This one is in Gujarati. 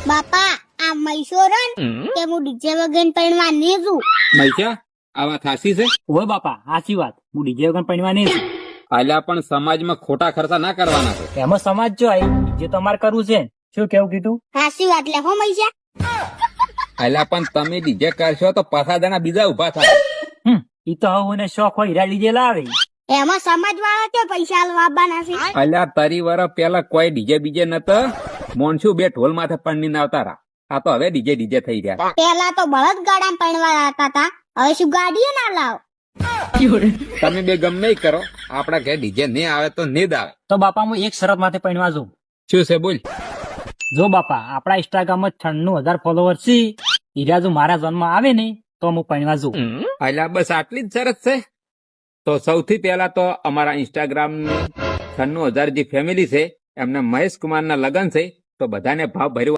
બાપા આ મૈસોરન કે હું ડીજે વગર પરણવા નહીં છું. મૈસા આ વાત હાસી છે? ઓય બાપા સાચી વાત, હું ડીજે વગર પરણવા નહીં છું. આલ્યા પણ સમાજમાં ખોટા ખર્ચા ના કરવાના છે. એમાં સમાજ જો જે તમારે કરવું છે ને. શું કેવું કીધું? સાચી વાત લે હો મૈસા. આલ્યા પણ તમે ડીજે કરશો તો પાછા જણા બીજા ઉભા થાય. ઈ તો હવે શોખ હોય હીરા ડીજે લાવે. એમાં સમાજ વાળા તો પૈસા આપવાના છે. આલ્યા તારી વર્ષ પેલા કોઈ ડીજે બીજે નત, મોનસુ બે ઢોલ માથે પણની આવતા રા. આ તો હવે ડીજે થઈ રહ્યા. પેલા તો બળદ ગાડા પરણવા આવતા હતા, હવે શું ગાડીઓ ના લાવ. તમે બે ગમે ઈ કરો, આપડા ઘરે ડીજે નહીં આવે તો નહીં આવે. તો બાપા હું એક શરત માથે પરણવા જાઉં. શું છે બોલ? જો બાપા આપડા ઇન્સ્ટાગ્રામ માં 96,000 ફોલોવર છે, હીરા જો મારા જન્મ આવે ને તો હું પરણવા જાઉં. આલ્યા બસ આટલી જ શરત છે? તો સૌથી પહેલા તો અમારા ઇન્સ્ટાગ્રામ 96,000 જે ફેમિલી છે એમને મહેશ કુમાર ના લગ્ન છે, તો બધાને ભાવ ભર્યો